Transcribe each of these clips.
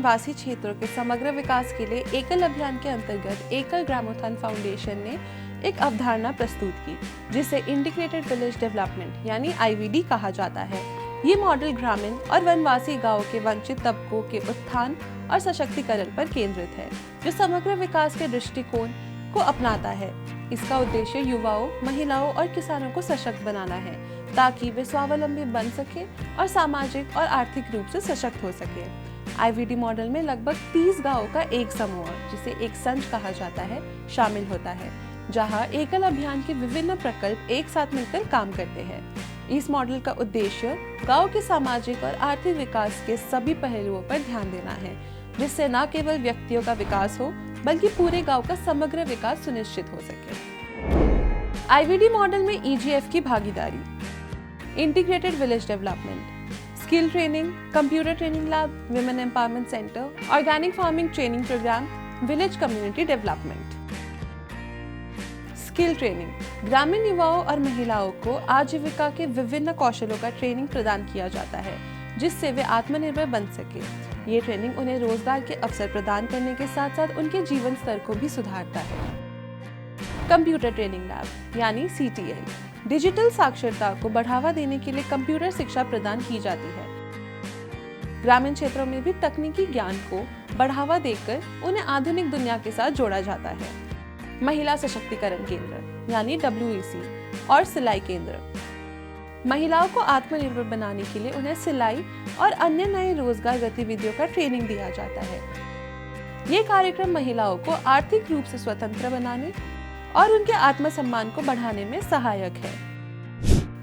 वनवासी क्षेत्रों के समग्र विकास के लिए एकल अभियान के अंतर्गत एकल ग्रामोत्थान फाउंडेशन ने एक अवधारणा प्रस्तुत की, जिसे इंटीग्रेटेड विलेज डेवलपमेंट यानी IVD कहा जाता है। ये मॉडल ग्रामीण और वनवासी गांवों के वंचित तबकों के उत्थान और सशक्तिकरण पर केंद्रित है, जो समग्र विकास के दृष्टिकोण को अपनाता है। इसका उद्देश्य युवाओं, महिलाओं और किसानों को सशक्त बनाना है, ताकि वे स्वावलंबी बन सके और सामाजिक और आर्थिक रूप से सशक्त हो सके। IVD मॉडल में लगभग 30 गांवों का एक समूह, जिसे एक संच कहा जाता है, शामिल होता है, जहां एकल अभियान के विभिन्न प्रकल्प एक साथ मिलकर काम करते हैं। इस मॉडल का उद्देश्य गांव के सामाजिक और आर्थिक विकास के सभी पहलुओं पर ध्यान देना है, जिससे न केवल व्यक्तियों का विकास हो, बल्कि पूरे गांव का समग्र विकास सुनिश्चित हो सके। IVD मॉडल में EGF की भागीदारी, integrated village development, skill training, computer training lab, women empowerment centre, organic farming training programme, village community development. Skill training, ग्रामीण युवाओं और महिलाओं को आजीविका के विभिन्न कौशलों का ट्रेनिंग प्रदान किया जाता है, जिससे वे आत्मनिर्भर बन सके। ये ट्रेनिंग उन्हें रोजगार के अवसर प्रदान करने के साथ साथ उनके जीवन स्तर को भी सुधारता है। कंप्यूटर ट्रेनिंग लैब यानी CTL, डिजिटल साक्षरता को बढ़ावा देने के लिए कंप्यूटर शिक्षा प्रदान की जाती है। ग्रामीण क्षेत्रों में भी तकनीकी ज्ञान को बढ़ावा देकर उन्हें आधुनिक दुनिया के साथ जोड़ा जाता है। महिला सशक्तिकरण केंद्र यानी WEC और सिलाई केंद्र, महिलाओं को आत्मनिर्भर बनाने के लिए उन्हें सिलाई और अन्य नए रोजगार गतिविधियों का ट्रेनिंग दिया जाता है। ये कार्यक्रम महिलाओं को आर्थिक रूप से स्वतंत्र बनाने और उनके आत्मसम्मान को बढ़ाने में सहायक है।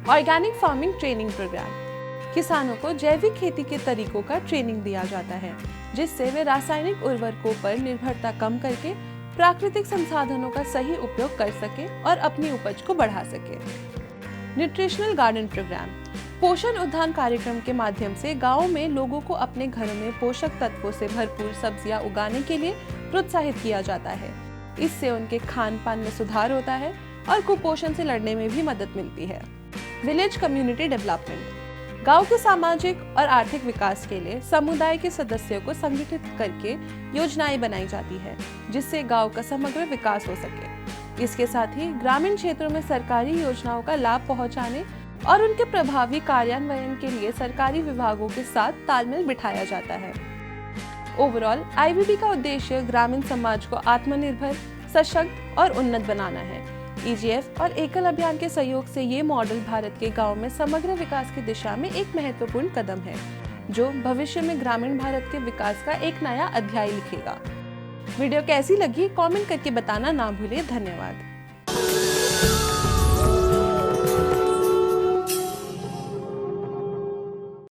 ऑर्गेनिक फार्मिंग ट्रेनिंग प्रोग्राम, किसानों को जैविक खेती के तरीकों का ट्रेनिंग दिया जाता है, जिससे वे रासायनिक उर्वरकों पर निर्भरता कम करके प्राकृतिक संसाधनों का सही उपयोग कर सके और अपनी उपज को बढ़ा सके। न्यूट्रिशनल गार्डन प्रोग्राम, पोषण उद्यान कार्यक्रम के माध्यम से गाँव में लोगों को अपने घरों में पोषक तत्वों से भरपूर सब्जियां उगाने के लिए प्रोत्साहित किया जाता है। इससे उनके खान पान में सुधार होता है और कुपोषण से लड़ने में भी मदद मिलती है। विलेज कम्युनिटी डेवलपमेंट, गांव के सामाजिक और आर्थिक विकास के लिए समुदाय के सदस्यों को संगठित करके योजनाएं बनाई जाती है, जिससे गांव का समग्र विकास हो सके। इसके साथ ही ग्रामीण क्षेत्रों में सरकारी योजनाओं का लाभ पहुंचाने और उनके प्रभावी कार्यान्वयन के लिए सरकारी विभागों के साथ तालमेल बिठाया जाता है। ओवरऑल IVD का उद्देश्य ग्रामीण समाज को आत्मनिर्भर, सशक्त और उन्नत बनाना है। EGF और एकल अभियान के सहयोग से ये मॉडल भारत के गांव में समग्र विकास की दिशा में एक महत्वपूर्ण कदम है, जो भविष्य में ग्रामीण भारत के विकास का एक नया अध्याय लिखेगा। वीडियो कैसी लगी कमेंट करके बताना ना भूलें। धन्यवाद।